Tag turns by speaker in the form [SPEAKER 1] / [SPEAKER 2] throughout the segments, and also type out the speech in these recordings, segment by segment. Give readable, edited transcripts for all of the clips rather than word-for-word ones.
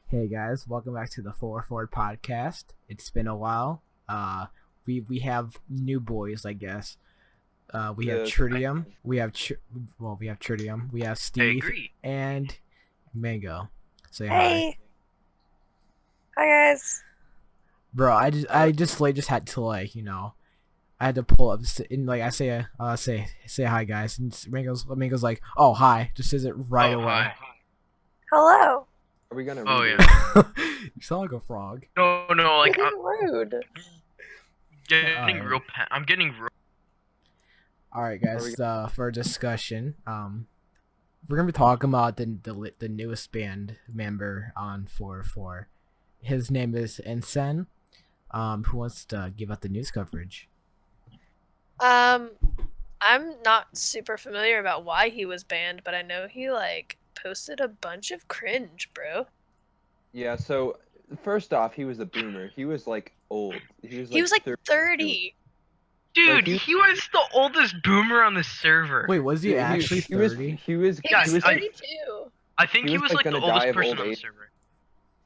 [SPEAKER 1] Hey guys, welcome back to the 4 podcast. It's been a while. We have new boys, I guess. We have
[SPEAKER 2] Yeah,
[SPEAKER 1] Tritium. We have Tritium. We have
[SPEAKER 3] I
[SPEAKER 1] Steve
[SPEAKER 3] agree.
[SPEAKER 1] and Mango. Say hi,
[SPEAKER 4] Hey, hi guys.
[SPEAKER 1] bro.
[SPEAKER 2] uh,
[SPEAKER 1] I just had to I had to pull up and like I say hi guys, and Mango's like, oh hi, just says it right
[SPEAKER 3] Oh,
[SPEAKER 1] away.
[SPEAKER 3] hi.
[SPEAKER 4] Hello.
[SPEAKER 2] are we gonna
[SPEAKER 3] Oh,
[SPEAKER 2] redo
[SPEAKER 3] yeah.
[SPEAKER 2] it?
[SPEAKER 1] You sound like a frog.
[SPEAKER 3] No, like I'm
[SPEAKER 4] Rude.
[SPEAKER 3] getting
[SPEAKER 1] Alright.
[SPEAKER 3] I'm getting real.
[SPEAKER 1] All right,
[SPEAKER 2] Are we?
[SPEAKER 1] guys. For discussion, we're gonna be talking about the newest band member on 404. His name is Ensen. Who wants to give out the news coverage?
[SPEAKER 4] Um, I'm not super familiar about why he was banned, but I know he posted a bunch of cringe, bro.
[SPEAKER 2] Yeah. So first off, he was a boomer. He was like old. He was
[SPEAKER 4] He
[SPEAKER 2] like
[SPEAKER 4] was like
[SPEAKER 2] 32.
[SPEAKER 4] 30.
[SPEAKER 2] Like
[SPEAKER 3] Dude, he was the oldest boomer on the server.
[SPEAKER 1] Wait, was he
[SPEAKER 2] he
[SPEAKER 1] actually
[SPEAKER 2] he was
[SPEAKER 1] 30?
[SPEAKER 2] he was
[SPEAKER 4] He
[SPEAKER 3] Yeah,
[SPEAKER 4] was
[SPEAKER 2] he was
[SPEAKER 4] 32.
[SPEAKER 3] I think
[SPEAKER 2] he
[SPEAKER 3] he
[SPEAKER 2] was
[SPEAKER 3] was
[SPEAKER 2] like
[SPEAKER 3] like the
[SPEAKER 2] gonna die
[SPEAKER 3] oldest
[SPEAKER 2] of
[SPEAKER 3] person
[SPEAKER 2] old
[SPEAKER 3] on the
[SPEAKER 2] age.
[SPEAKER 3] server.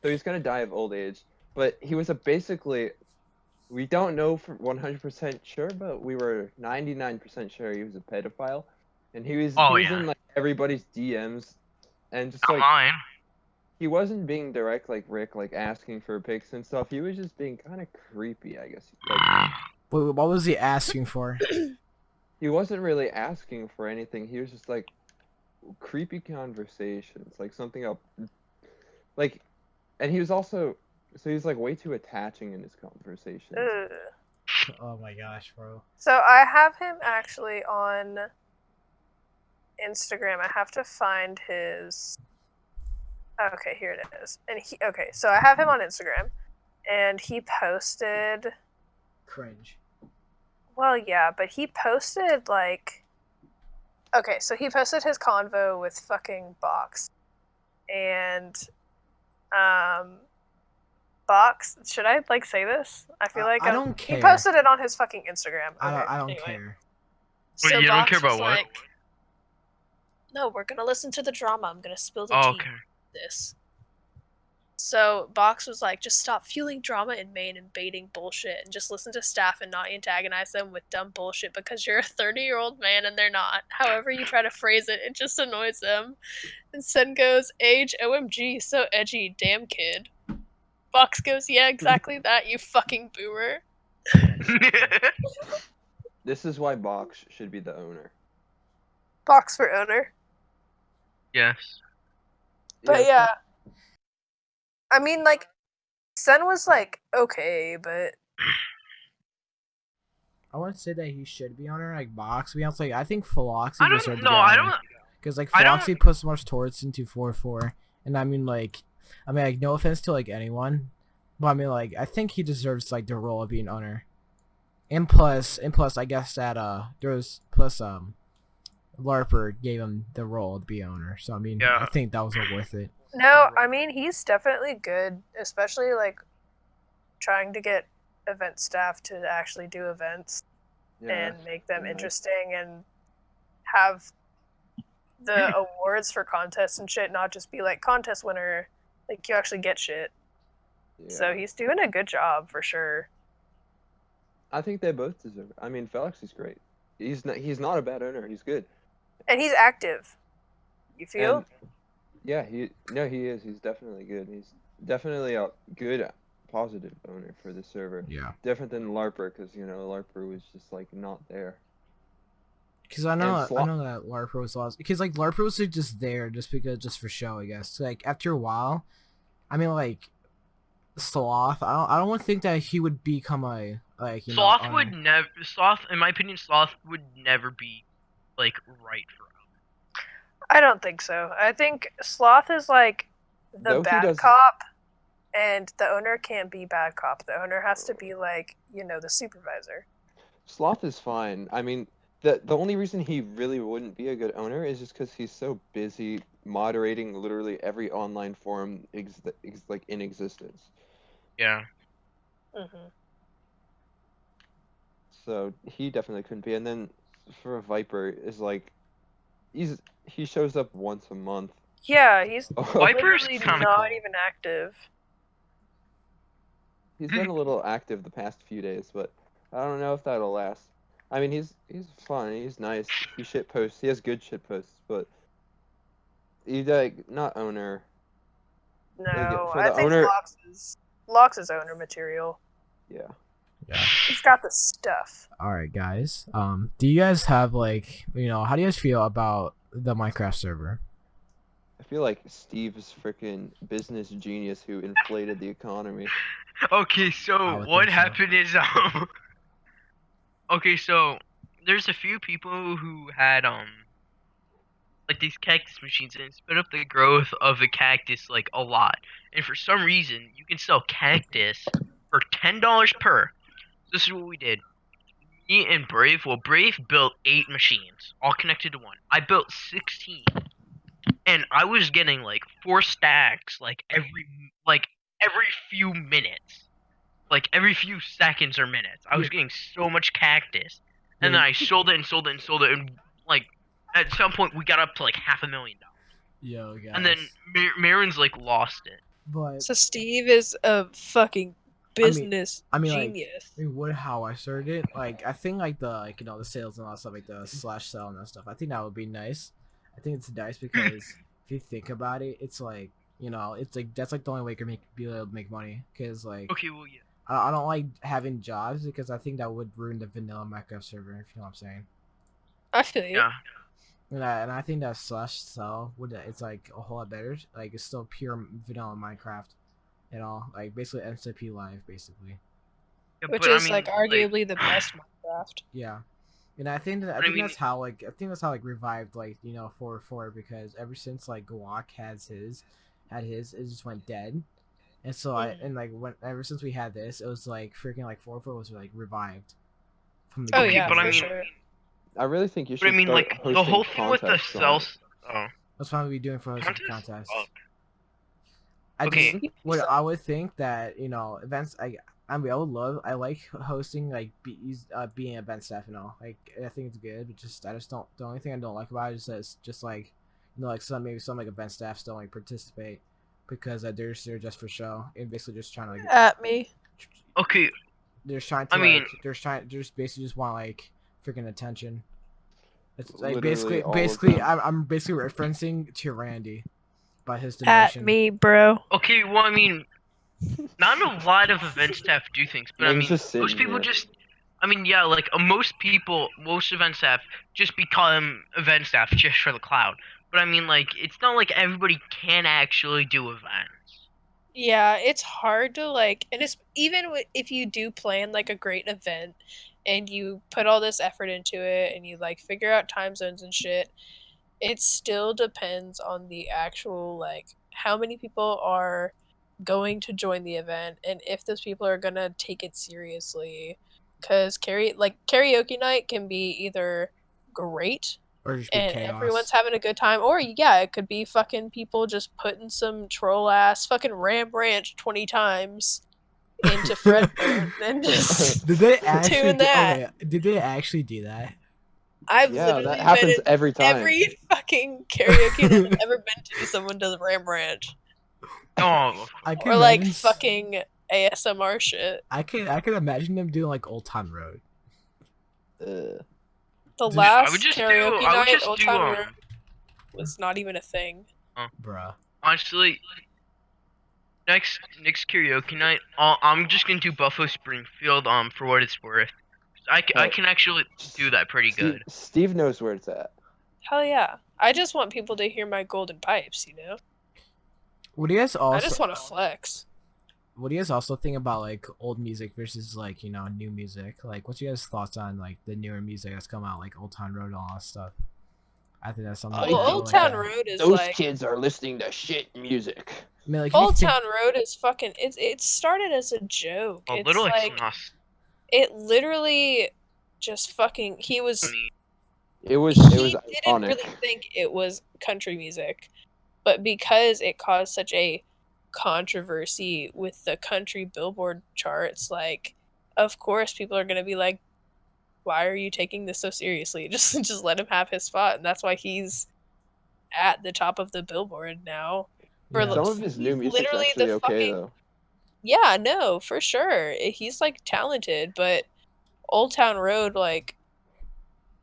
[SPEAKER 2] So he's gonna die of old age. But he was a basically. We don't know for 100% sure, but we were 99% sure he was a pedophile, and he was
[SPEAKER 3] Oh
[SPEAKER 2] he was
[SPEAKER 3] yeah,
[SPEAKER 2] in like everybody's DMs, and just
[SPEAKER 3] not
[SPEAKER 2] like
[SPEAKER 3] mine.
[SPEAKER 2] he wasn't being direct like Rick, like asking for pics and stuff. He was just being kind of creepy, I guess. Like
[SPEAKER 1] Wait, what was he asking for?
[SPEAKER 2] he wasn't really asking for anything. He was just like creepy conversations, like something up, like, and he was also so he was like way too attaching in his conversations.
[SPEAKER 4] Ugh.
[SPEAKER 1] Oh my gosh, bro.
[SPEAKER 4] So I have him actually on Instagram. I have to find his. Okay, here it is. So I have him on Instagram, and he posted.
[SPEAKER 1] Cringe.
[SPEAKER 4] Well, yeah, but he posted okay, so he posted his convo with fucking Box. And Box, should I say this? I feel like
[SPEAKER 1] I don't
[SPEAKER 4] he
[SPEAKER 1] care.
[SPEAKER 4] posted it on his fucking Instagram. Okay.
[SPEAKER 1] I don't
[SPEAKER 4] Anyway.
[SPEAKER 1] care.
[SPEAKER 3] Wait,
[SPEAKER 4] So
[SPEAKER 3] you don't care
[SPEAKER 4] Box was
[SPEAKER 3] about what?
[SPEAKER 4] like, "No, we're going to listen to the drama. I'm going to spill the
[SPEAKER 3] Oh,
[SPEAKER 4] tea
[SPEAKER 3] okay.
[SPEAKER 4] this." So Box was like, "Just stop fueling drama in Maine and baiting bullshit and just listen to staff and not antagonize them with dumb bullshit because you're a 30-year-old man and they're not. However you try to phrase it, it just annoys them." And Sen goes, "Age, OMG, so edgy, damn kid." Box goes, "Yeah, exactly that, you fucking boomer."
[SPEAKER 2] This is why Box should be the owner.
[SPEAKER 4] Box for owner.
[SPEAKER 3] Yes.
[SPEAKER 4] But
[SPEAKER 2] Yes.
[SPEAKER 4] yeah, I mean, Sen was okay, but
[SPEAKER 1] I want to say that he should be on her, like Box. To be honest, like I think Philoxy
[SPEAKER 3] I
[SPEAKER 1] deserved
[SPEAKER 3] don't.
[SPEAKER 1] to
[SPEAKER 3] No,
[SPEAKER 1] get
[SPEAKER 3] I
[SPEAKER 1] on
[SPEAKER 3] don't.
[SPEAKER 1] her because like
[SPEAKER 3] I don't.
[SPEAKER 1] Philoxy put so much towards into 4-4, and I mean like no offense to like anyone, but I mean like I think he deserves like the role of being owner. And plus, I guess that there was plus Larper gave him the role to be owner, so I mean I
[SPEAKER 3] Yeah.
[SPEAKER 1] think that was worth it.
[SPEAKER 4] no, I mean, he's definitely good, especially trying to get event staff to actually do events
[SPEAKER 2] Yeah.
[SPEAKER 4] and make them
[SPEAKER 2] Nice.
[SPEAKER 4] interesting and have the awards for contests and shit not just be like contest winner, like you actually get shit.
[SPEAKER 2] Yeah.
[SPEAKER 4] So he's doing a good job for sure.
[SPEAKER 2] I think they both deserve it. I mean, Felix is great. He's not a bad owner. He's good.
[SPEAKER 4] And he's active. You feel?
[SPEAKER 2] And yeah, he is. He's definitely good. He's definitely a good positive owner for the server.
[SPEAKER 1] Yeah,
[SPEAKER 2] Different than Larper, because Larper was just like not there.
[SPEAKER 1] because
[SPEAKER 2] And
[SPEAKER 1] I know that Larper was lost because like Larper was like, just there just for show, I guess. Like after a while, I mean like Sloth. I don't want to think that he would become a
[SPEAKER 3] Sloth would
[SPEAKER 1] owner.
[SPEAKER 3] never. Sloth, in my opinion, Sloth would never be like right for.
[SPEAKER 4] I don't think so. I think Sloth is like the
[SPEAKER 2] though he
[SPEAKER 4] bad
[SPEAKER 2] does,
[SPEAKER 4] cop, and the owner can't be bad cop. The owner has to be the supervisor.
[SPEAKER 2] Sloth is fine. I mean, the only reason he really wouldn't be a good owner is just because he's so busy moderating literally every online forum like in existence.
[SPEAKER 3] Yeah.
[SPEAKER 4] Mm-hmm.
[SPEAKER 2] So he definitely couldn't be. And then for a Viper is like he shows up once a month
[SPEAKER 4] Yeah, he's
[SPEAKER 3] Viper's
[SPEAKER 4] literally
[SPEAKER 3] kinda
[SPEAKER 4] not
[SPEAKER 3] cool.
[SPEAKER 4] even active.
[SPEAKER 2] He's been a little active the past few days, but I don't know if that'll last. I mean, he's fun. He's nice. He shit posts. He has good shit posts, but he's like not owner. Like
[SPEAKER 4] No,
[SPEAKER 2] for
[SPEAKER 4] I
[SPEAKER 2] the
[SPEAKER 4] think
[SPEAKER 2] owner,
[SPEAKER 4] Locks is owner material.
[SPEAKER 2] yeah.
[SPEAKER 1] Yeah.
[SPEAKER 4] He's got the stuff.
[SPEAKER 1] All right, guys. Do you guys have like, how do you guys feel about the Minecraft server?
[SPEAKER 2] I feel like Steve's freaking business genius who inflated the economy.
[SPEAKER 3] Okay,
[SPEAKER 1] I
[SPEAKER 3] so
[SPEAKER 1] would
[SPEAKER 3] what
[SPEAKER 1] think so.
[SPEAKER 3] happened is okay, so there's a few people who had like these cactus machines and it sped up the growth of the cactus like a lot. And for some reason, you can sell cactus for $10 per. This is what we did. Me and Brave, well, Brave built 8 machines, all connected to one. I built 16, and I was getting like 4 stacks every few minutes, like every few seconds or minutes. I was
[SPEAKER 1] Yeah.
[SPEAKER 3] getting so much cactus, and
[SPEAKER 1] Yeah.
[SPEAKER 3] then I sold it and sold it and sold it, and like at some point we got up to like $500,000.
[SPEAKER 1] Yo, guys.
[SPEAKER 3] And then Marin's like lost it.
[SPEAKER 1] But
[SPEAKER 4] So Steve is a fucking business
[SPEAKER 1] I mean, like,
[SPEAKER 4] genius.
[SPEAKER 1] how I started it, like I think like the the sales and all that stuff, like the slash sell and that stuff. I think that would be nice. I think it's nice because if you think about it, it's like it's like that's like the only way you can be able to make money. Because like
[SPEAKER 3] Okay, well yeah.
[SPEAKER 1] I don't like having jobs because I think that would ruin the vanilla Minecraft server. If you know what I'm saying.
[SPEAKER 4] I feel you.
[SPEAKER 3] Yeah.
[SPEAKER 1] And I think that slash sell would it's like a whole lot better. Like it's still pure vanilla Minecraft, like basically MCP live basically.
[SPEAKER 3] Yeah,
[SPEAKER 4] Which
[SPEAKER 3] but I
[SPEAKER 4] is
[SPEAKER 3] mean,
[SPEAKER 4] like arguably the best Minecraft.
[SPEAKER 1] Yeah, and I think
[SPEAKER 3] But I mean-
[SPEAKER 1] that's how revived like 404 because ever since like Guac had his it just went dead, and so ever since we had this it was like freaking like 404 was like revived from the
[SPEAKER 4] Oh
[SPEAKER 3] Okay,
[SPEAKER 4] yeah,
[SPEAKER 3] but I
[SPEAKER 4] for
[SPEAKER 3] mean-
[SPEAKER 4] sure.
[SPEAKER 2] I really think you should
[SPEAKER 3] But I mean,
[SPEAKER 2] start
[SPEAKER 3] like
[SPEAKER 2] hosting
[SPEAKER 3] the whole thing with the
[SPEAKER 2] contests on
[SPEAKER 3] cell.
[SPEAKER 2] it.
[SPEAKER 3] Oh,
[SPEAKER 1] That's what we doing for hosting
[SPEAKER 3] contests
[SPEAKER 1] contests.
[SPEAKER 3] suck.
[SPEAKER 1] I
[SPEAKER 3] Okay.
[SPEAKER 1] just I would think that events I like hosting like being event staff and all like I think it's good but I just don't the only thing I don't like about it is that it's just like like some like event staffs don't like participate because they're just for show and basically just trying to like
[SPEAKER 4] At me.
[SPEAKER 3] Okay,
[SPEAKER 1] they're just trying to
[SPEAKER 3] I mean-
[SPEAKER 1] they're just basically just want like freaking attention. It's like
[SPEAKER 2] Literally all of
[SPEAKER 1] basically
[SPEAKER 2] them.
[SPEAKER 1] I'm basically referencing to Randy by his
[SPEAKER 4] At
[SPEAKER 1] donation.
[SPEAKER 4] me, bro.
[SPEAKER 3] okay. Well, I mean, not a lot of event staff do things, but I
[SPEAKER 2] Man's
[SPEAKER 3] mean,
[SPEAKER 2] just
[SPEAKER 3] most
[SPEAKER 2] sitting
[SPEAKER 3] people
[SPEAKER 2] here.
[SPEAKER 3] just. I mean, yeah, like most event staff just become event staff just for the cloud. But I mean, like, it's not like everybody can actually do events.
[SPEAKER 4] Yeah, it's hard to like, and it's even if you do plan like a great event and you put all this effort into it and you like figure out time zones and shit, it still depends on the actual like how many people are going to join the event and if those people are gonna take it seriously. Because karaoke night can be either great
[SPEAKER 1] Or just be
[SPEAKER 4] and
[SPEAKER 1] chaos.
[SPEAKER 4] everyone's having a good time, or yeah, it could be fucking people just putting some troll ass fucking Ram Ranch 20 times into Fredburn and just
[SPEAKER 1] Did they actually
[SPEAKER 4] doing that.
[SPEAKER 1] okay, did they actually do that?
[SPEAKER 4] I've
[SPEAKER 2] Yeah,
[SPEAKER 4] literally
[SPEAKER 2] that
[SPEAKER 4] been
[SPEAKER 2] happens
[SPEAKER 4] in
[SPEAKER 2] every time.
[SPEAKER 4] every fucking karaoke that I've ever been to. Someone does Ram Ranch
[SPEAKER 3] Oh,
[SPEAKER 1] I can
[SPEAKER 4] or like
[SPEAKER 1] imagine
[SPEAKER 4] fucking ASMR shit.
[SPEAKER 1] I can imagine them doing like Old Town Road.
[SPEAKER 2] Ugh.
[SPEAKER 4] The
[SPEAKER 1] Dude,
[SPEAKER 4] last
[SPEAKER 3] I would just
[SPEAKER 4] karaoke
[SPEAKER 3] do. I would
[SPEAKER 4] night,
[SPEAKER 3] just
[SPEAKER 4] Old
[SPEAKER 3] do.
[SPEAKER 4] Town Road, was not even a thing.
[SPEAKER 1] Bruh.
[SPEAKER 3] Honestly, next karaoke night, I'm just gonna do Buffalo Springfield. For what it's worth. I
[SPEAKER 2] Oh.
[SPEAKER 3] can actually do that pretty good.
[SPEAKER 2] Steve knows where it's at.
[SPEAKER 4] Hell yeah. I just want people to hear my golden pipes, you know?
[SPEAKER 1] What do you guys
[SPEAKER 4] I just
[SPEAKER 1] also
[SPEAKER 4] want to flex.
[SPEAKER 1] what do you guys also think about like old music versus like, new music? Like what's your guys' thoughts on like the newer music that's come out, like Old Town Road and all that stuff? I think that's something
[SPEAKER 2] Oh,
[SPEAKER 1] I
[SPEAKER 2] yeah.
[SPEAKER 4] Well,
[SPEAKER 1] really
[SPEAKER 4] Old
[SPEAKER 1] like
[SPEAKER 4] Town
[SPEAKER 1] that.
[SPEAKER 4] Road is
[SPEAKER 2] Those
[SPEAKER 4] like
[SPEAKER 2] kids are listening to shit music.
[SPEAKER 1] I mean, like, if you
[SPEAKER 4] Old
[SPEAKER 1] think-
[SPEAKER 4] Town Road is fucking. It started as a joke.
[SPEAKER 3] A
[SPEAKER 4] It's
[SPEAKER 3] little
[SPEAKER 4] like
[SPEAKER 3] Exynos.
[SPEAKER 4] it literally just fucking. He was.
[SPEAKER 2] It was
[SPEAKER 4] He didn't
[SPEAKER 2] onic.
[SPEAKER 4] really think it was country music, but because it caused such a controversy with the country Billboard charts, like, of course people are gonna be like, "Why are you taking this so seriously? Just let him have his spot." And that's why he's at the top of the Billboard now. For
[SPEAKER 1] Yeah.
[SPEAKER 2] Some of his new
[SPEAKER 4] he's
[SPEAKER 2] music's
[SPEAKER 4] literally
[SPEAKER 2] actually
[SPEAKER 4] the
[SPEAKER 2] okay
[SPEAKER 4] fucking
[SPEAKER 2] though.
[SPEAKER 4] yeah, no, for sure. He's like talented, but Old Town Road, like,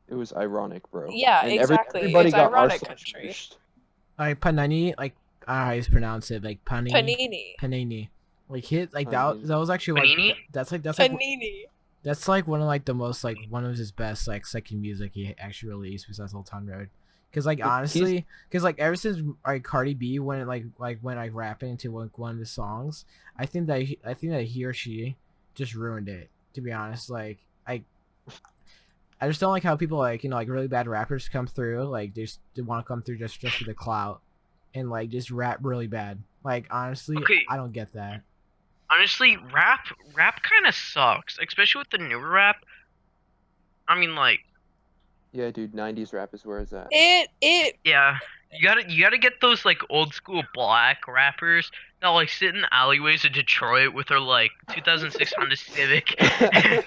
[SPEAKER 2] It was ironic, bro.
[SPEAKER 4] yeah,
[SPEAKER 2] And
[SPEAKER 4] exactly.
[SPEAKER 2] everybody
[SPEAKER 4] It's
[SPEAKER 2] got our
[SPEAKER 4] ironic
[SPEAKER 2] song
[SPEAKER 4] country.
[SPEAKER 2] smushed.
[SPEAKER 1] Like Panini, like I always pronounce it like
[SPEAKER 4] Panini.
[SPEAKER 1] Panini. Like hit like
[SPEAKER 2] Panini.
[SPEAKER 1] that was actually like
[SPEAKER 3] Panini?
[SPEAKER 1] that's like
[SPEAKER 4] Panini.
[SPEAKER 1] that's like one of like the most like one of his best like second music he actually released besides Old Town Road. Cause like
[SPEAKER 2] He's-
[SPEAKER 1] honestly, cause like ever since like Cardi B went went like rapping into one of his songs, I think that he or she just ruined it. To be honest, like I just don't like how people like like really bad rappers come through like they want to come through just for the clout and like just rap really bad. Like honestly,
[SPEAKER 3] Okay.
[SPEAKER 1] I don't get that.
[SPEAKER 3] Honestly, rap kind of sucks, especially with the newer rap. I mean, like,
[SPEAKER 2] Yeah, dude, 90s rap is where it's at.
[SPEAKER 4] It
[SPEAKER 3] yeah, you gotta get those like old school black rappers that like sit in the alleyways of Detroit with their like 2006 Honda Civic and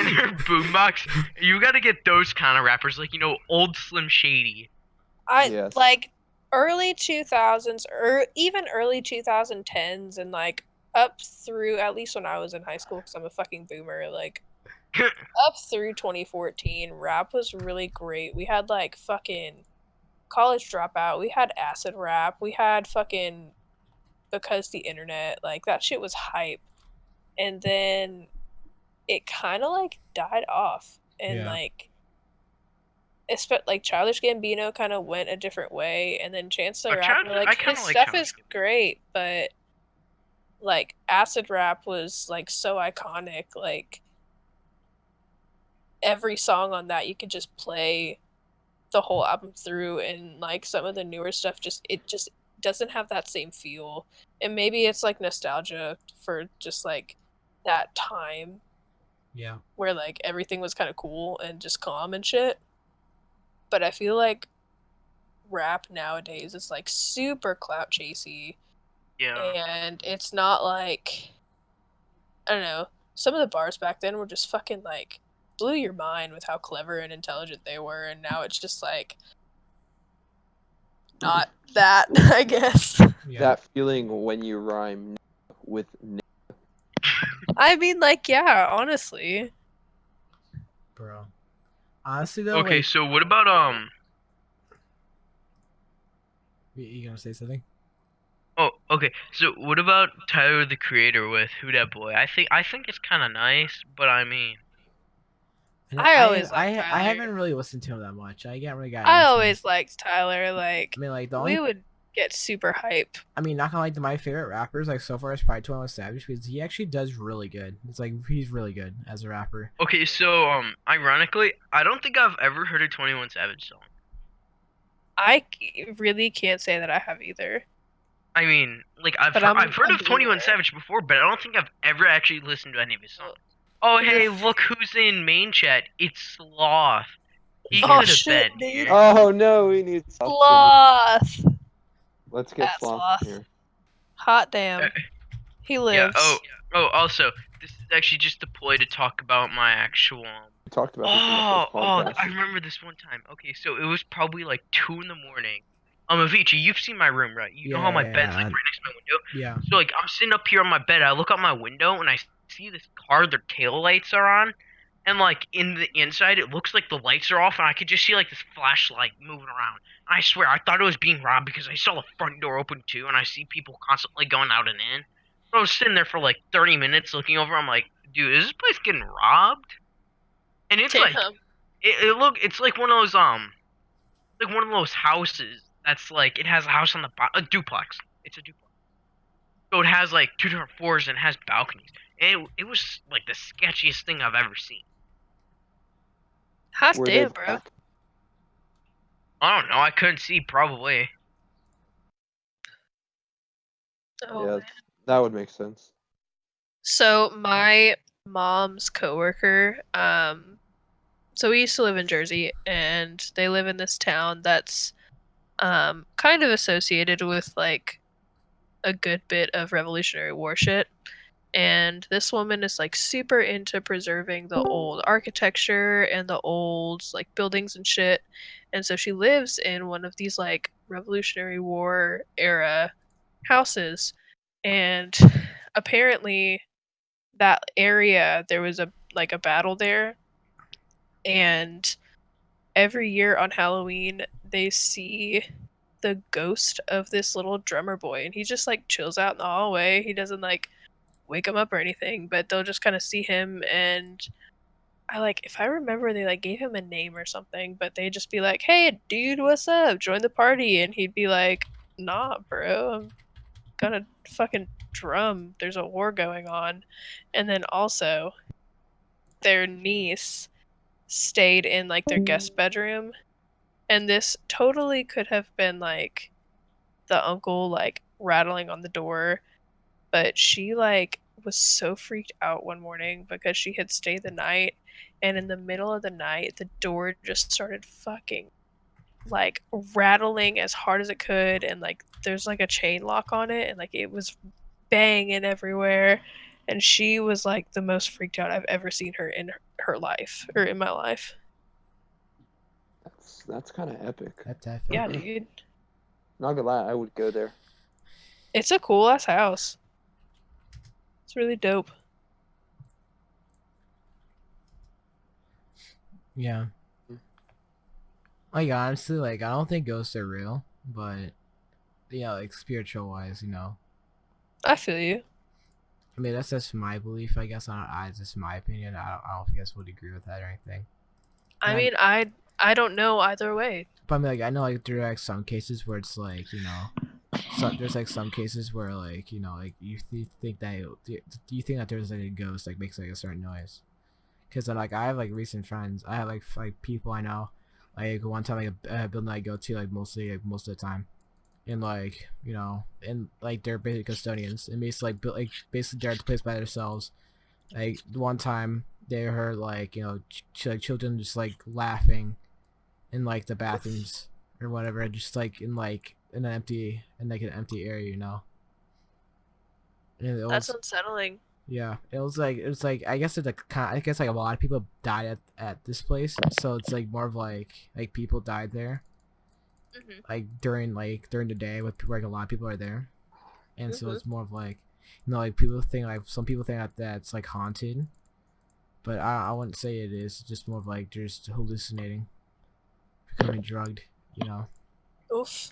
[SPEAKER 3] their boombox. You gotta get those kind of rappers, like old Slim Shady.
[SPEAKER 2] Yes.
[SPEAKER 4] like early 2000s or even early 2010s and like up through at least when I was in high school because I'm a fucking boomer, like up through 2014, rap was really great. We had like fucking College Dropout, we had acid rap, we had fucking Because the Internet, like that shit was hype. And then it kind of like died off and
[SPEAKER 1] Yeah.
[SPEAKER 4] like Childish Gambino kind of went a different way, and then Chance the
[SPEAKER 3] Oh,
[SPEAKER 4] Rapper,
[SPEAKER 3] I
[SPEAKER 4] like
[SPEAKER 3] kinda
[SPEAKER 4] his
[SPEAKER 3] like
[SPEAKER 4] stuff
[SPEAKER 3] Childish
[SPEAKER 4] is
[SPEAKER 3] Gambino.
[SPEAKER 4] great, but like acid rap was like so iconic. Like every song on that you could just play the whole album through, and like some of the newer stuff just doesn't have that same feel. And maybe it's like nostalgia for just like that time
[SPEAKER 1] Yeah.
[SPEAKER 4] where like everything was kind of cool and just calm and shit. But I feel like rap nowadays is like super clout chasey,
[SPEAKER 3] Yeah.
[SPEAKER 4] and it's not like, I don't know, some of the bars back then were just fucking like blew your mind with how clever and intelligent they were, and now it's just like not that, I guess.
[SPEAKER 1] Yeah.
[SPEAKER 2] That feeling when you rhyme with
[SPEAKER 4] I mean, like, yeah, honestly.
[SPEAKER 1] Bro. Honestly though,
[SPEAKER 3] Okay,
[SPEAKER 1] like,
[SPEAKER 3] so what about
[SPEAKER 1] you gonna say something?
[SPEAKER 3] Oh, okay. So what about Tyler the Creator with Who Dat Boy? I think it's kind of nice, but I mean,
[SPEAKER 1] And
[SPEAKER 4] I always liked
[SPEAKER 1] I
[SPEAKER 4] Tyler.
[SPEAKER 1] haven't really listened to him that much. I can't really got
[SPEAKER 4] I
[SPEAKER 1] into him.
[SPEAKER 4] always liked Tyler. Like,
[SPEAKER 1] I mean like the
[SPEAKER 4] we
[SPEAKER 1] only
[SPEAKER 4] would get super hype.
[SPEAKER 1] I mean, not gonna like my favorite rappers like so far is probably 21 Savage because he actually does really good. It's like he's really good as a rapper.
[SPEAKER 3] okay. So ironically, I don't think I've ever heard a 21 Savage song.
[SPEAKER 4] Really can't say that I have either.
[SPEAKER 3] I mean, like I've
[SPEAKER 4] But
[SPEAKER 3] I've heard
[SPEAKER 4] I'm
[SPEAKER 3] of 21
[SPEAKER 4] boomer.
[SPEAKER 3] Savage before, but I don't think I've ever actually listened to any of his songs. Oh, hey, look who's in main chat. It's Sloth. He
[SPEAKER 4] Oh,
[SPEAKER 3] could have
[SPEAKER 4] shit,
[SPEAKER 3] been
[SPEAKER 4] dude.
[SPEAKER 3] here.
[SPEAKER 2] Oh no, we need
[SPEAKER 4] Sloth.
[SPEAKER 2] Let's get
[SPEAKER 4] At
[SPEAKER 2] Sloth
[SPEAKER 4] Sloth.
[SPEAKER 2] here.
[SPEAKER 4] Hot damn. He lives.
[SPEAKER 3] Yeah. Oh. Also, this is actually just a ploy to talk about my actual.
[SPEAKER 2] We talked about this in the first podcast.
[SPEAKER 3] I remember this one time. Okay, so it was probably like 2 in the morning. Avicii, you've seen my room, right? You know how my bed's like
[SPEAKER 1] Yeah.
[SPEAKER 3] right next to my window.
[SPEAKER 1] Yeah.
[SPEAKER 3] So like I'm sitting up here on my bed. I look out my window and I see this car. Their tail lights are on, and like in the inside, it looks like the lights are off, and I could just see like this flashlight moving around. And I swear, I thought it was being robbed because I saw the front door open too, and I see people constantly going out and in. So I was sitting there for like 30 minutes looking over. I'm like, dude, is this place getting robbed? And it's like
[SPEAKER 4] Damn.
[SPEAKER 3] it's like one of those like one of those houses that's like it has a house on the a duplex. It's a duplex. So it has like 2 different floors and it has balconies. And it was like the sketchiest thing I've ever seen.
[SPEAKER 4] Hot
[SPEAKER 2] Were they
[SPEAKER 4] damn, bro.
[SPEAKER 2] black?
[SPEAKER 3] I don't know. I couldn't see probably.
[SPEAKER 4] Oh,
[SPEAKER 2] Yeah,
[SPEAKER 4] man.
[SPEAKER 2] that would make sense.
[SPEAKER 4] So my mom's coworker, so we used to live in Jersey, and they live in this town that's kind of associated with like a good bit of Revolutionary War shit. And this woman is like super into preserving the old architecture and the old like buildings and shit. And so she lives in one of these like Revolutionary War era houses. And apparently that area there was a like a battle there, and every year on Halloween they see the ghost of this little drummer boy, and he just like chills out in the hallway. He doesn't like wake him up or anything, but they'll just kind of see him. And I like, if I remember, they like gave him a name or something, but they'd just be like, "Hey, dude, what's up? Join the party." And he'd be like, "Nah, bro, I'm gonna fucking drum. There's a war going on." And then also, their niece stayed in like their guest bedroom, and this totally could have been like the uncle like rattling on the door, but she like was so freaked out one morning because she had stayed the night, and in the middle of the night the door just started fucking like rattling as hard as it could, and like there's like a chain lock on it, and like it was banging everywhere, and she was like the most freaked out I've ever seen her in her life, or in my life.
[SPEAKER 2] That's kind of epic.
[SPEAKER 1] That's definitely.
[SPEAKER 4] Yeah, dude.
[SPEAKER 2] Not gonna lie, I would go there.
[SPEAKER 4] It's a cool ass house. It's really dope.
[SPEAKER 1] Yeah. Like honestly, like I don't think ghosts are real, but yeah, like spiritual wise, you know.
[SPEAKER 4] I feel you.
[SPEAKER 1] I mean, that's just my belief, I guess. It's just my opinion. I don't know if you guys would agree with that or anything.
[SPEAKER 4] I
[SPEAKER 1] Yeah.
[SPEAKER 4] mean, I don't know either way.
[SPEAKER 1] But I mean, like I know like there are like some cases where it's like, you know, there's like some cases where like, you know, like you think that you think that there's like a ghost like makes like a certain noise. Cause then like I have like recent friends. I have like people I know. Like one time like a building I go to like most of the time, and like, you know, and like they're basically custodians and basically basically they're at the place by themselves. Like one time they heard like, you know, like children just like laughing in like the bathrooms or whatever, just like in an empty area, you know. And it
[SPEAKER 4] That's
[SPEAKER 1] was,
[SPEAKER 4] unsettling.
[SPEAKER 1] yeah, it was like I guess I guess like a lot of people died at this place, so it's like more of like people died there
[SPEAKER 4] Hmm.
[SPEAKER 1] like during the day with people, like a lot of people are there, and so it's more of like, you know, like people think like some people think that that's like haunted, but I wouldn't say it is. It's just more of like just hallucinating, becoming drugged, you know.
[SPEAKER 4] Oof.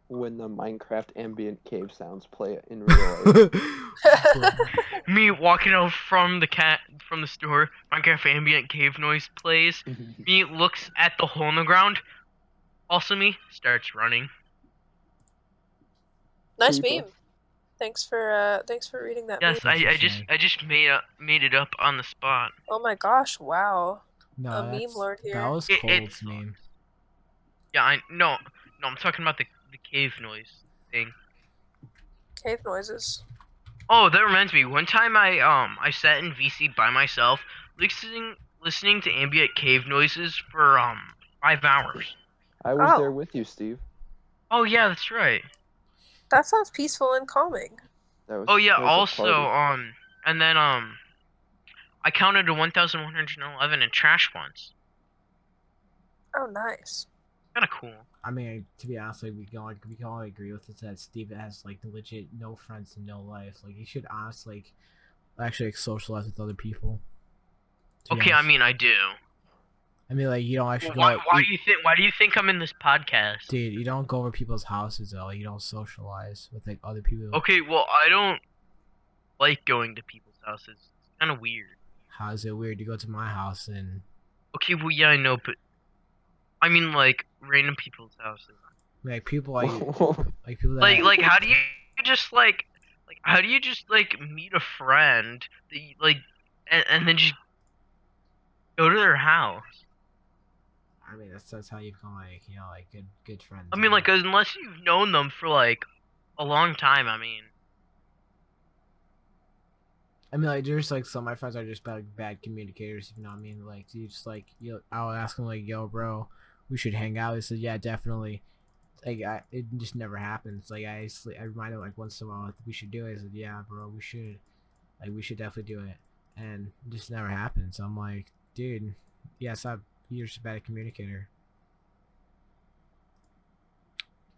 [SPEAKER 2] When the Minecraft ambient cave sounds play in real life.
[SPEAKER 3] Me walking out from the store, Minecraft ambient cave noise plays. Me looks at the hole in the ground. Also me starts running.
[SPEAKER 4] Nice
[SPEAKER 2] Creeper.
[SPEAKER 4] meme. Thanks for reading that
[SPEAKER 3] Yes,
[SPEAKER 4] meme.
[SPEAKER 3] I just made it up on the spot.
[SPEAKER 4] Oh my gosh, wow.
[SPEAKER 1] No,
[SPEAKER 4] A meme lord
[SPEAKER 1] that
[SPEAKER 4] here.
[SPEAKER 1] was
[SPEAKER 3] It
[SPEAKER 1] Cold's
[SPEAKER 3] sucks.
[SPEAKER 1] name.
[SPEAKER 3] Yeah, no, I'm talking about the cave noise thing.
[SPEAKER 4] Cave noises.
[SPEAKER 3] Oh, that reminds me. One time I sat in VC by myself, listening to ambient cave noises for 5 hours.
[SPEAKER 2] I was
[SPEAKER 4] Oh.
[SPEAKER 2] there with you, Steve.
[SPEAKER 3] Oh yeah, that's right.
[SPEAKER 4] That sounds peaceful and calming.
[SPEAKER 3] Oh yeah,
[SPEAKER 2] that was a
[SPEAKER 3] also
[SPEAKER 2] party.
[SPEAKER 3] and then I counted to 1,111 in trash once.
[SPEAKER 4] Oh, nice.
[SPEAKER 3] Kind of cool.
[SPEAKER 1] I mean, to be honest, like, we can all agree with it that Steve has like legit no friends and no life. Like he should honestly actually like, socialize with other people. To be
[SPEAKER 3] Okay, I
[SPEAKER 1] honest.
[SPEAKER 3] mean I do.
[SPEAKER 1] I mean, like you don't actually
[SPEAKER 3] Why,
[SPEAKER 1] go.
[SPEAKER 3] why do you think I'm in this podcast?
[SPEAKER 1] Dude, you don't go over people's houses though. You don't socialize with like other people.
[SPEAKER 3] Okay, well I don't like going to people's houses. It's kind of weird.
[SPEAKER 1] How is it weird to go to my house and
[SPEAKER 3] Okay, well yeah I know, but I mean like random people's houses.
[SPEAKER 1] like people like people that
[SPEAKER 3] Like how do you just like how do you just like meet a friend that you, like and then just go to their house?
[SPEAKER 1] I mean, that's how you become like, you know, like good friends.
[SPEAKER 3] I
[SPEAKER 1] you
[SPEAKER 3] mean
[SPEAKER 1] know?
[SPEAKER 3] like unless you've known them for like a long time. I mean.
[SPEAKER 1] I mean, like, there's like some of my friends are just bad communicators. You know what I mean? Like, you just like, I'll ask them like, "Yo, bro, we should hang out." He said, "Yeah, definitely." Like, it just never happens. Like, I remind them like once in a while, like, we should do it. I said, "Yeah, bro, we should. Like, we should definitely do it," and it just never happens. So I'm like, dude, yeah, stop. You're just a bad communicator.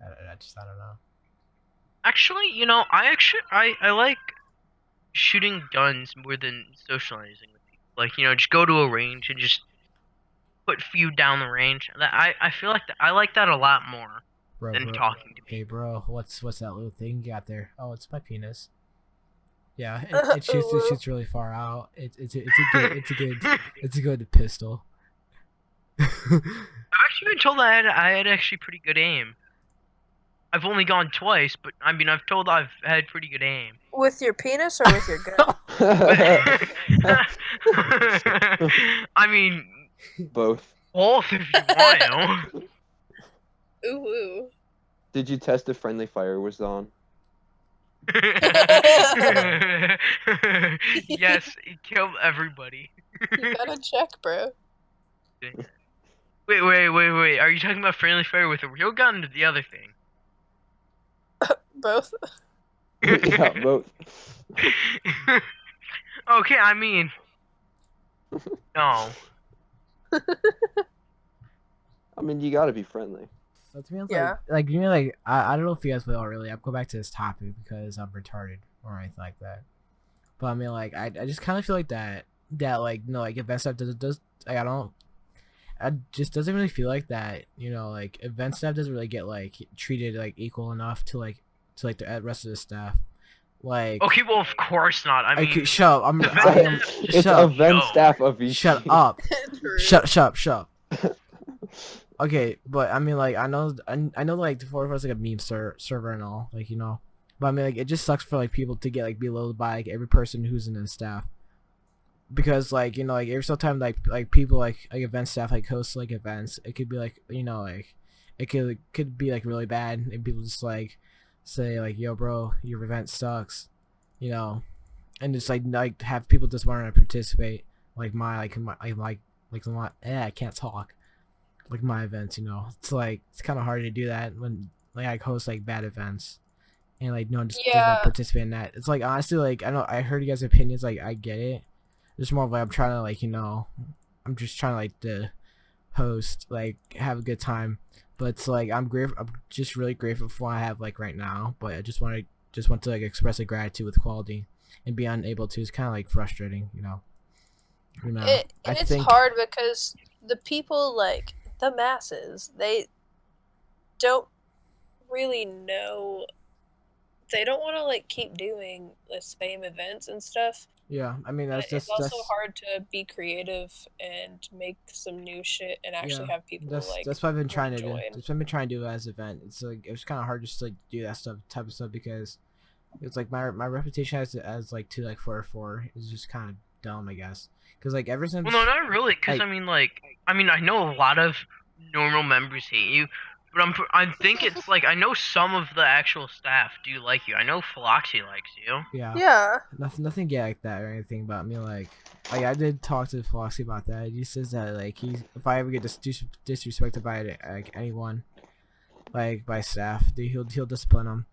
[SPEAKER 1] I don't know.
[SPEAKER 3] Actually, I like shooting guns more than socializing with people. Like, just go to a range and just put feud down the range. I feel like I like that a lot more
[SPEAKER 1] Bro,
[SPEAKER 3] than
[SPEAKER 1] bro.
[SPEAKER 3] talking to
[SPEAKER 1] Hey,
[SPEAKER 3] people.
[SPEAKER 1] bro, what's that little thing you got there? Oh, it's my penis. Yeah, it shoots really far out. It's a good pistol.
[SPEAKER 3] I've actually been told I had actually pretty good aim. I've only gone twice, but I mean I've told I've had pretty good aim.
[SPEAKER 4] With your penis or with your gun?
[SPEAKER 3] I mean
[SPEAKER 2] Both.
[SPEAKER 3] both if you want to.
[SPEAKER 4] Ooh, ooh.
[SPEAKER 2] Did you test if friendly fire was on?
[SPEAKER 3] Yes, it killed everybody.
[SPEAKER 4] You gotta check, bro.
[SPEAKER 3] Wait. Are you talking about friendly fire with a real gun or the other thing?
[SPEAKER 4] Both.
[SPEAKER 2] Yeah, both.
[SPEAKER 3] Okay, I mean, no.
[SPEAKER 2] I mean, you gotta be friendly.
[SPEAKER 1] So to me, it's
[SPEAKER 4] Yeah.
[SPEAKER 1] I don't know if you guys will really. I'll go back to this topic because I'm retarded or anything like that. But I mean, like, I just kind of feel like that like no like event stuff does like, I just doesn't really feel like that. Like event staff doesn't really get like treated like equal enough to like the rest of the staff. Like,
[SPEAKER 3] Okay, well, of course not. I mean,
[SPEAKER 1] shut up.
[SPEAKER 3] the
[SPEAKER 1] I am.
[SPEAKER 2] It's
[SPEAKER 1] Shut up.
[SPEAKER 2] event
[SPEAKER 3] Yo.
[SPEAKER 2] staff of each.
[SPEAKER 1] Shut up.
[SPEAKER 4] True.
[SPEAKER 1] Shut up. Okay, but I mean, like, I know, like, the 404 is like a meme server and all, like, but I mean, like, it just sucks for like people to get like belittled by like every person who's in the staff, because like like every so time like people like event staff like host like events, it could be like like it could be like really bad, and people just like say like, yo, bro, your event sucks, and just like have people just want to participate like I can't talk like my events. It's like it's kind of hard to do that when like I host like bad events and like no one just does
[SPEAKER 4] Yeah.
[SPEAKER 1] not participate in that. It's like honestly like I heard you guys' opinions, like I get it. It's more of like I'm trying to like I'm just trying to like to host, like have a good time, but it's like I'm just really grateful for what I have like right now, but I just want to like express a gratitude with quality, and be unable to is kind of like frustrating. I
[SPEAKER 4] It's
[SPEAKER 1] think
[SPEAKER 4] hard because the people, like the masses, they don't really know. They don't want to like keep doing the same events and stuff.
[SPEAKER 1] yeah, I mean
[SPEAKER 4] But it's also hard to be creative and make some new shit and actually have people like
[SPEAKER 1] that's what I've been trying to do.
[SPEAKER 4] join.
[SPEAKER 1] That's what I've been trying to do as an event. It's like it was kind of hard just to like do that type of stuff, because it's like my reputation as like 404 is just kind of dumb, I guess. Because like ever since
[SPEAKER 3] well, no, not really, because
[SPEAKER 1] like-
[SPEAKER 3] I mean, I know a lot of normal members hate you, but I think it's like I know some of the actual staff do like you. I know Philoxy likes you.
[SPEAKER 1] yeah, nothing gay like that or anything, but I mean like I did talk to Flossy about that. He says that like if I ever get disrespected by like anyone, like by staff, he'll discipline them.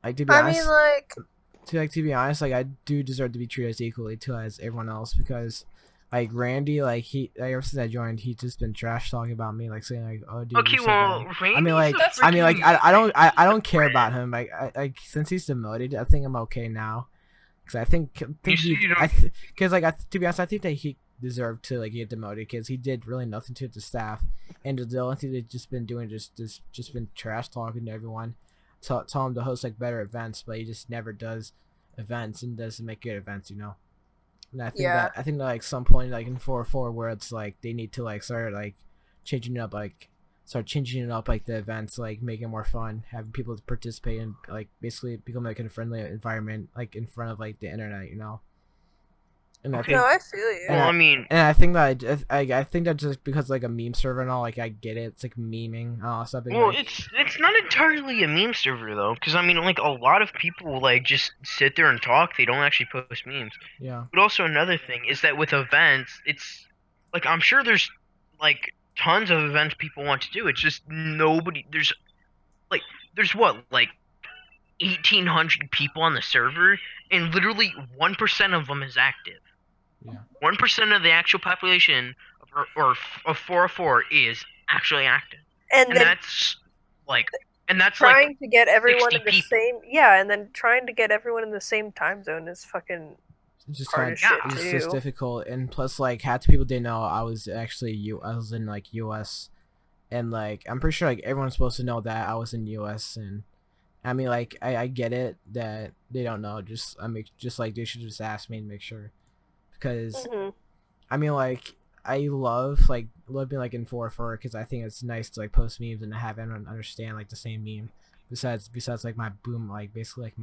[SPEAKER 1] Like to be honest,
[SPEAKER 4] like
[SPEAKER 1] to be honest, like I do deserve to be treated as equally to as everyone else, because like Randy, like ever since I joined, he's just been trash talking about me, like saying like, oh dude,
[SPEAKER 3] Okay,
[SPEAKER 1] you're so
[SPEAKER 3] well,
[SPEAKER 1] bad.
[SPEAKER 3] Randy's
[SPEAKER 1] I mean like
[SPEAKER 3] a
[SPEAKER 1] I don't care
[SPEAKER 3] friend.
[SPEAKER 1] about him. Like since he's demoted, I think I'm okay now, because I think
[SPEAKER 3] You see, you don't-
[SPEAKER 1] because like to be honest, I think that he deserved to like get demoted, because he did really nothing to the staff, and the only thing they've just been doing just been trash talking to everyone, tell him to host like better events, but he just never does events and doesn't make good events. And I think that like some point like in 404 where it's like they need to like start changing it up like the events, like make it more fun, having people participate, and like basically become like a friendly environment like in front of like the internet. And
[SPEAKER 3] Okay.
[SPEAKER 4] I feel you.
[SPEAKER 3] Well, I mean,
[SPEAKER 1] and I think that I think that just because like a meme server and all, like I get it, it's like memeing and all stuff.
[SPEAKER 3] well,
[SPEAKER 1] like,
[SPEAKER 3] it's not entirely a meme server though, because I mean, like a lot of people like just sit there and talk. They don't actually post memes.
[SPEAKER 1] yeah,
[SPEAKER 3] But also another thing is that with events, it's like I'm sure there's like tons of events people want to do. It's just nobody. There's what, like 1,800 people on the server, and literally 1% of them is active.
[SPEAKER 1] yeah.
[SPEAKER 3] 1% of the actual population of 404 is actually active,
[SPEAKER 4] And
[SPEAKER 3] and
[SPEAKER 4] then
[SPEAKER 3] that's like, and that's like
[SPEAKER 4] Trying to get everyone
[SPEAKER 3] 60
[SPEAKER 4] in the
[SPEAKER 3] people.
[SPEAKER 4] same, yeah, and then trying to get everyone in the same time zone is fucking
[SPEAKER 1] It's just
[SPEAKER 4] hard
[SPEAKER 1] kind
[SPEAKER 4] as
[SPEAKER 1] of,
[SPEAKER 4] shit
[SPEAKER 3] Yeah.
[SPEAKER 1] it's
[SPEAKER 4] too.
[SPEAKER 1] just difficult, and plus like half the people didn't know I was actually I was in like US, and like I'm pretty sure like everyone's supposed to know that I was in US, and I mean like I get it that they don't know. Just just like they should just ask me to make sure, because
[SPEAKER 4] hmm
[SPEAKER 1] I mean like I love being like in 4-4 because I think it's nice to like post memes and have everyone understand like the same meme. Besides like my boom, like basically like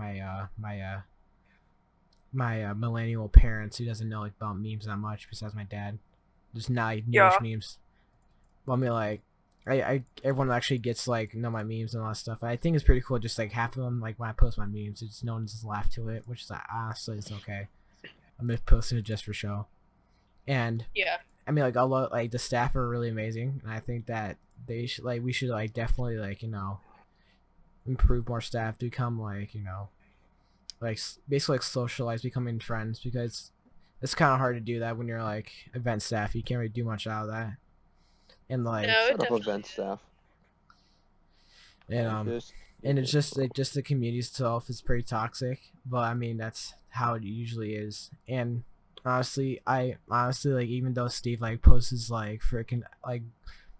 [SPEAKER 1] my millennial parents who doesn't know like about memes that much besides my dad, just not like newish
[SPEAKER 4] Yeah.
[SPEAKER 1] memes. Well, I mean like I everyone actually gets like know my memes and all that stuff. I think it's pretty cool. Just like half of them, like when I post my memes, it's no one just laugh to it, which is like honestly it's okay. I'm just posting it just for show. And
[SPEAKER 4] Yeah.
[SPEAKER 1] I mean like a lot like the staff are really amazing, and I think that they should like we should like definitely like improve more staff to become like like basically like socialize, becoming friends, because it's kind of hard to do that when you're like event staff. You can't really do much out of that, and like
[SPEAKER 4] No, it
[SPEAKER 2] Shut up,
[SPEAKER 4] definitely.
[SPEAKER 2] event staff.
[SPEAKER 1] and
[SPEAKER 2] Just
[SPEAKER 1] and it's just like just the community itself is pretty toxic, but I mean that's how it usually is. And honestly like even though Steve like posts like freaking like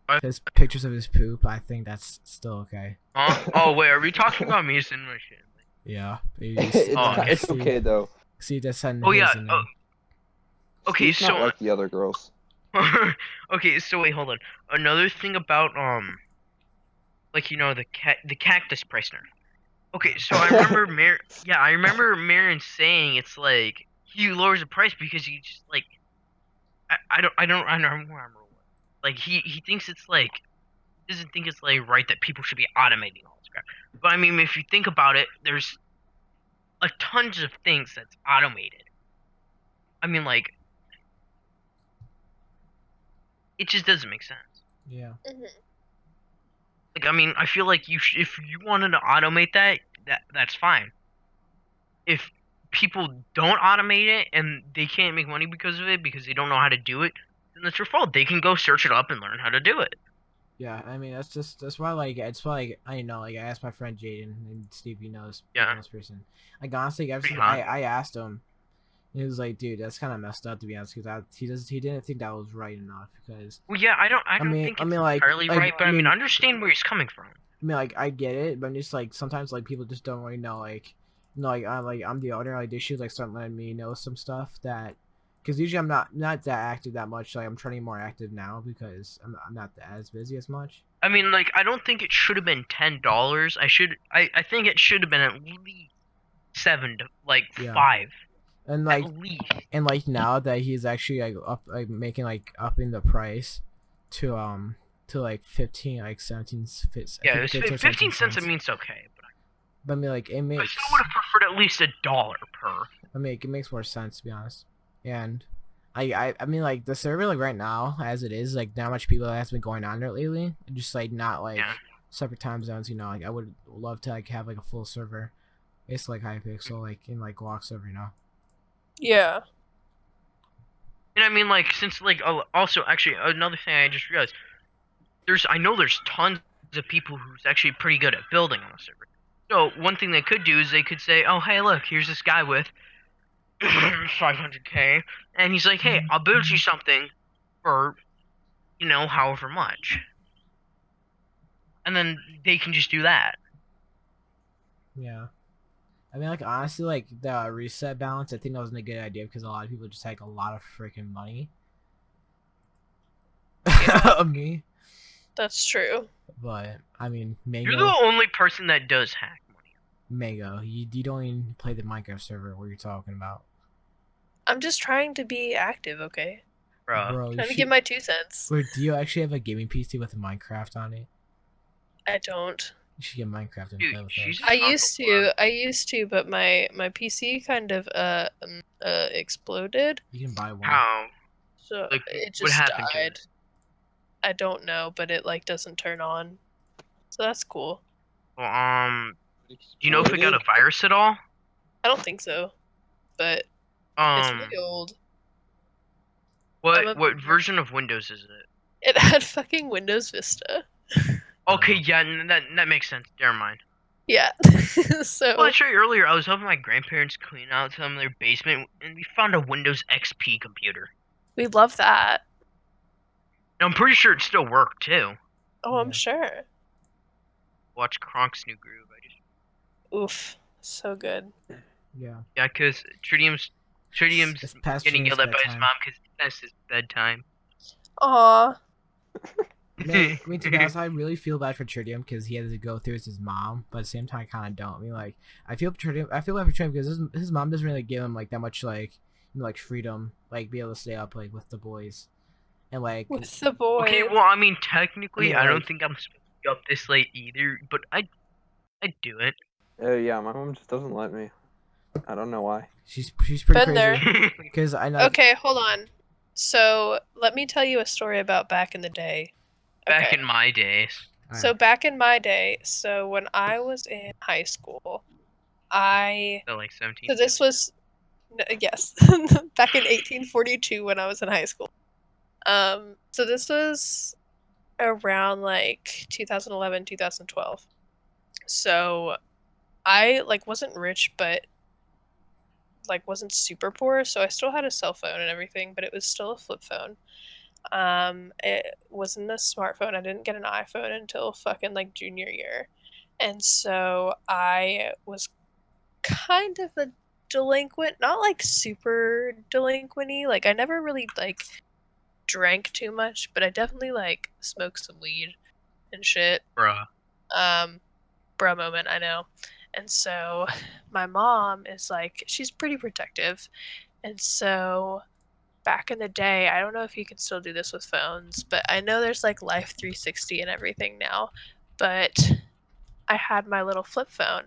[SPEAKER 3] What?
[SPEAKER 1] his pictures of his poop, I think that's still okay.
[SPEAKER 3] Oh wait, are we talking about me and my shit?
[SPEAKER 1] Yeah,
[SPEAKER 2] it's
[SPEAKER 1] Steve,
[SPEAKER 2] okay though.
[SPEAKER 1] Steve just sent
[SPEAKER 3] Oh
[SPEAKER 1] his
[SPEAKER 3] yeah.
[SPEAKER 1] and
[SPEAKER 3] Oh, okay,
[SPEAKER 2] Steve's not
[SPEAKER 3] so
[SPEAKER 2] like the other girls.
[SPEAKER 3] okay, so wait, hold on. Another thing about like the cactus price nerf. Okay, so I remember I remember Marin saying it's like he lowers the price because he just like I don't remember what. Like he thinks it's like doesn't think it's like right that people should be automating all this crap. But I mean, if you think about it, there's like tons of things that's automated. I mean, like it just doesn't make sense.
[SPEAKER 1] yeah.
[SPEAKER 4] Mhm.
[SPEAKER 3] Like I mean, I feel like if you wanted to automate that's fine. If people don't automate it and they can't make money because of it because they don't know how to do it, then that's your fault. They can go search it up and learn how to do it.
[SPEAKER 1] Yeah, I mean that's why like it's why like I know like I asked my friend Jaden, and Steve knows
[SPEAKER 3] Yeah.
[SPEAKER 1] this person. Like honestly,
[SPEAKER 3] Pretty hot.
[SPEAKER 1] I asked him, and he was like, dude, that's kind of messed up to be honest, because he didn't think that was right enough because
[SPEAKER 3] Well, yeah, I don't
[SPEAKER 1] mean-
[SPEAKER 3] think
[SPEAKER 1] I
[SPEAKER 3] it's
[SPEAKER 1] mean, like-
[SPEAKER 3] entirely
[SPEAKER 1] like,
[SPEAKER 3] right, but
[SPEAKER 1] I
[SPEAKER 3] I mean,
[SPEAKER 1] mean-
[SPEAKER 3] understand where he's coming from.
[SPEAKER 1] I mean like I get it, but I'm just like sometimes like people just don't really know like I'm the owner, like they should like start letting me know some stuff that. Because usually I'm not that active that much. Like I'm trying more active now because I'm not as busy as much.
[SPEAKER 3] I mean, like, I don't think it should have been $10. I think it should have been at least $7 to like
[SPEAKER 1] Yeah.
[SPEAKER 3] $5
[SPEAKER 1] And like
[SPEAKER 3] at least.
[SPEAKER 1] now that he's actually like making like upping the price to like 15 like 17 fits.
[SPEAKER 3] Yeah, it was 15 cents. I mean, it's okay,
[SPEAKER 1] But I mean like it
[SPEAKER 3] I
[SPEAKER 1] makes
[SPEAKER 3] still would have preferred at least $1 per.
[SPEAKER 1] I mean it makes more sense to be honest. And I mean like the server like right now as it is, like not much people has been going on there lately. Just like not like
[SPEAKER 3] Yeah.
[SPEAKER 1] separate time zones, like I would love to like have like a full server. It's like Hypixel like in like Glock server,
[SPEAKER 4] Yeah.
[SPEAKER 3] And I mean, like, since like also actually another thing I just realized, I know there's tons of people who's actually pretty good at building on a server. So one thing they could do is they could say, oh hey look, here's this guy with 500k, and he's like, hey, I'll build you something for however much, and then they can just do that.
[SPEAKER 1] Yeah. I mean, like, honestly, like, the reset balance, I think that wasn't a good idea because a lot of people just take a lot of freaking money. Me.
[SPEAKER 4] That's true.
[SPEAKER 1] But, I mean,
[SPEAKER 3] You're the only person that does hack money.
[SPEAKER 1] Mango, you don't even play the Minecraft server where you're talking about.
[SPEAKER 4] I'm just trying to be active, okay?
[SPEAKER 3] Bro.
[SPEAKER 1] Bro, you
[SPEAKER 4] Trying to
[SPEAKER 1] should...
[SPEAKER 4] give my 2 cents.
[SPEAKER 1] Wait, do you actually have a gaming PC with Minecraft on it?
[SPEAKER 4] I don't.
[SPEAKER 1] You should get Minecraft and
[SPEAKER 3] Dude,
[SPEAKER 1] play with
[SPEAKER 3] she's
[SPEAKER 1] it.
[SPEAKER 3] just
[SPEAKER 4] I used to, but my PC kind of exploded.
[SPEAKER 1] You can buy one.
[SPEAKER 3] How?
[SPEAKER 4] So
[SPEAKER 3] Like,
[SPEAKER 4] it
[SPEAKER 3] what
[SPEAKER 4] just
[SPEAKER 3] happened to
[SPEAKER 4] died.
[SPEAKER 3] it?
[SPEAKER 4] I don't know, but it like doesn't turn on. So that's cool.
[SPEAKER 3] Well, do you know if it got a virus at all?
[SPEAKER 4] I don't think so. But it's really old. I'm a
[SPEAKER 3] What
[SPEAKER 4] big-
[SPEAKER 3] version of Windows is it?
[SPEAKER 4] It had fucking Windows Vista.
[SPEAKER 3] Okay, yeah, that makes sense. Never mind.
[SPEAKER 4] Yeah. So
[SPEAKER 3] Well, I showed you earlier. I was helping my grandparents clean out some of their basement, and we found a Windows XP computer.
[SPEAKER 4] we love that.
[SPEAKER 3] And I'm pretty sure it still worked too.
[SPEAKER 4] Oh, I'm
[SPEAKER 1] Yeah.
[SPEAKER 4] sure.
[SPEAKER 3] Watch Kronk's new groove.
[SPEAKER 4] Oof. So good.
[SPEAKER 1] Yeah.
[SPEAKER 3] Yeah, because Tritium's
[SPEAKER 1] It's past
[SPEAKER 3] getting
[SPEAKER 1] Tritium's
[SPEAKER 3] yelled at by his
[SPEAKER 1] bedtime.
[SPEAKER 3] mom because that's his bedtime.
[SPEAKER 4] Aw.
[SPEAKER 1] I mean, to be honest, I really feel bad for Tritium because he had to go through with his mom, but at the same time, I kind of don't. I mean, like, I feel bad for Tritium because his mom doesn't really give him like that much like like freedom, like be able to stay up like with the boys, and like
[SPEAKER 4] With the boy.
[SPEAKER 3] Okay, well, I mean, technically,
[SPEAKER 1] I mean,
[SPEAKER 3] I don't
[SPEAKER 1] like-
[SPEAKER 3] think I'm supposed to be up this late either, but I'd do it.
[SPEAKER 2] Yeah, my mom just doesn't let me. I don't know why.
[SPEAKER 1] she's pretty
[SPEAKER 4] Been there.
[SPEAKER 1] crazy because I know.
[SPEAKER 4] Okay, hold on. So let me tell you a story about back in the day.
[SPEAKER 3] Back
[SPEAKER 4] Okay.
[SPEAKER 3] in my days.
[SPEAKER 4] So back in my day, so when I was in high school,
[SPEAKER 3] So like 17.
[SPEAKER 4] so this was yes, back in 1842 when I was in high school. So this was around like 2011, 2012. So I like wasn't rich, but like wasn't super poor, so I still had a cell phone and everything, but it was still a flip phone. It wasn't a smartphone. I didn't get an iPhone until fucking like junior year. And so I was kind of a delinquent, not like super delinquenty. Like I never really like drank too much, but I definitely like smoked some weed and shit.
[SPEAKER 3] Bruh.
[SPEAKER 4] Bruh moment, I know. And so my mom is like, she's pretty protective. And so back in the day, I don't know if you can still do this with phones, but I know there's like Life 360 and everything now. But I had my little flip phone,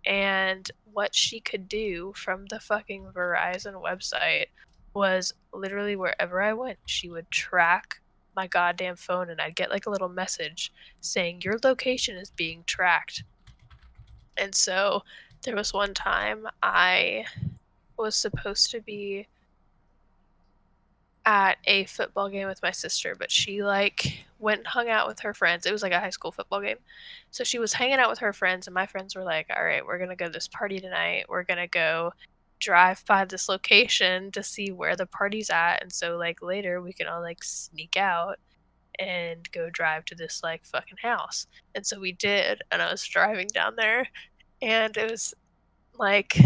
[SPEAKER 4] and what she could do from the fucking Verizon website was literally wherever I went, she would track my goddamn phone, and I'd get like a little message saying your location is being tracked. And so there was one time I was supposed to be at a football game with my sister, but she like went and hung out with her friends. It was like a high school football game. So she was hanging out with her friends, and my friends were like, all right, we're gonna go to this party tonight. We're gonna go drive by this location to see where the party's at, and so like later we can all like sneak out and go drive to this like fucking house. And so we did, and I was driving down there, and it was like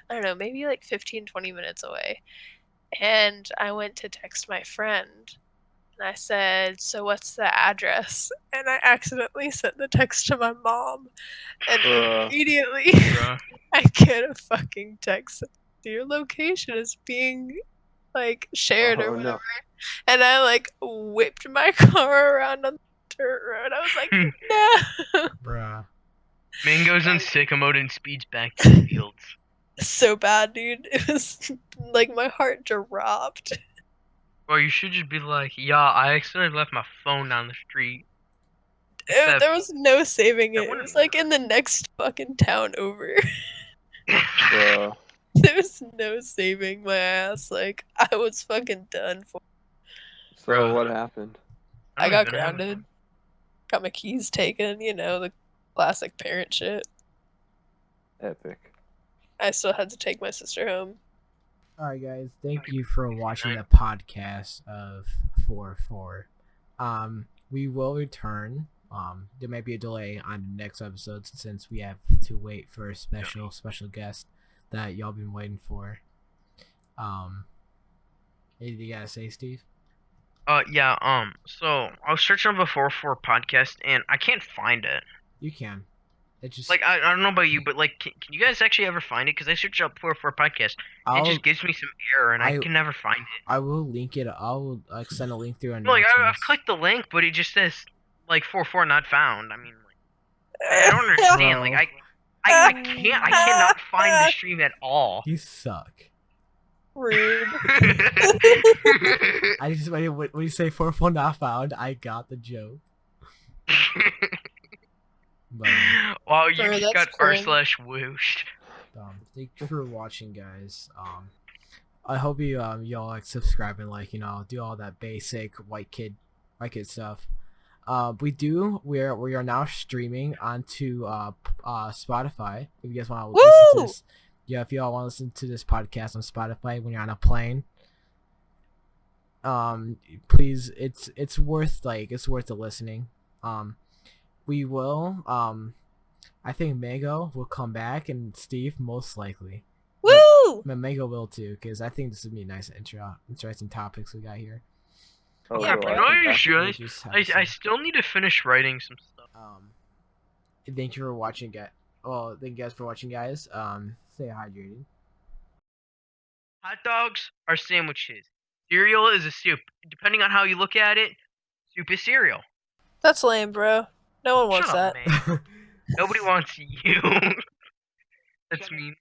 [SPEAKER 4] I don't know, maybe like 15-20 minutes away. And I went to text my friend, and I said, so what's the address? And I accidentally sent the text to my mom, and
[SPEAKER 2] Bruh.
[SPEAKER 4] immediately
[SPEAKER 3] Bruh.
[SPEAKER 4] I get a fucking text. Your location is being like shared or
[SPEAKER 2] Oh,
[SPEAKER 4] whatever.
[SPEAKER 2] no.
[SPEAKER 4] And I like whipped my car around on the dirt road. I was like, no.
[SPEAKER 1] Bruh.
[SPEAKER 3] Man goes in sicko mode and speeds back to the fields.
[SPEAKER 4] So bad, dude. It was like my heart dropped.
[SPEAKER 3] Well, you should just be like, yeah, I accidentally left my phone down the street.
[SPEAKER 4] There was no saving
[SPEAKER 3] that
[SPEAKER 4] it. It
[SPEAKER 3] wouldn't
[SPEAKER 4] was like in the next fucking town over.
[SPEAKER 2] Bruh.
[SPEAKER 4] There was no saving my ass. Like I was fucking done for.
[SPEAKER 2] So
[SPEAKER 3] Bruh.
[SPEAKER 2] what happened?
[SPEAKER 4] I
[SPEAKER 3] don't
[SPEAKER 4] got
[SPEAKER 3] even have a
[SPEAKER 4] grounded.
[SPEAKER 3] phone.
[SPEAKER 4] Got my keys taken. You know the classic parent shit.
[SPEAKER 2] Epic.
[SPEAKER 4] I still had to take my sister home.
[SPEAKER 1] Alright guys, thank you for watching the podcast of 4-4. We will return. There might be a delay on the next episode since we have to wait for a special guest that y'all been waiting for. Anything you gotta say, Steve?
[SPEAKER 3] Yeah, so I was searching up a 4-4 podcast and I can't find it.
[SPEAKER 1] You can. It just
[SPEAKER 3] Like, I don't know about you, but like, can you guys actually ever find it? Because I searched up 4-4 podcast,
[SPEAKER 1] I'll,
[SPEAKER 3] it just gives me some error and I
[SPEAKER 1] I-
[SPEAKER 3] can never find it.
[SPEAKER 1] I will link it. I'll send a link through
[SPEAKER 3] Like, I've
[SPEAKER 1] announcements.
[SPEAKER 3] clicked the link, but it just says, like, 4-4 not found. I mean, like, I don't understand. Like, I cannot find the stream at all.
[SPEAKER 1] You suck.
[SPEAKER 4] Rude.
[SPEAKER 1] I just when you say 4-4 not found, I got the joke. But
[SPEAKER 3] Wow, you
[SPEAKER 4] Bro,
[SPEAKER 3] just
[SPEAKER 4] that's
[SPEAKER 3] got
[SPEAKER 4] cringe.
[SPEAKER 3] r/whooshed.
[SPEAKER 1] thank you for watching, guys. I hope you y'all like subscribe and like do all that basic white kid stuff. We are now streaming onto Spotify. If you guys want to listen to
[SPEAKER 4] Woo!
[SPEAKER 1] this, yeah, if you all want to listen to this podcast on Spotify when you're on a plane, please, it's worth the listening. We will I think Mango will come back and Steve most likely.
[SPEAKER 4] Woo!
[SPEAKER 1] Mango will too, because I think this would be a nice interesting topics we got here.
[SPEAKER 2] Oh,
[SPEAKER 4] Yeah,
[SPEAKER 2] cool,
[SPEAKER 4] bro.
[SPEAKER 2] I
[SPEAKER 3] No,
[SPEAKER 2] can
[SPEAKER 3] you
[SPEAKER 2] talk-
[SPEAKER 3] should.
[SPEAKER 1] Just have
[SPEAKER 3] I
[SPEAKER 1] some-
[SPEAKER 3] still need to finish writing some stuff.
[SPEAKER 1] Thank you for watching, guys. Well, thank you guys for watching, guys. Stay hydrated.
[SPEAKER 3] Hot dogs are sandwiches. Cereal is a soup. Depending on how you look at it, soup is cereal.
[SPEAKER 4] That's lame, bro. No one wants
[SPEAKER 3] Shut up,
[SPEAKER 4] that.
[SPEAKER 3] man. Nobody wants you. That's mean.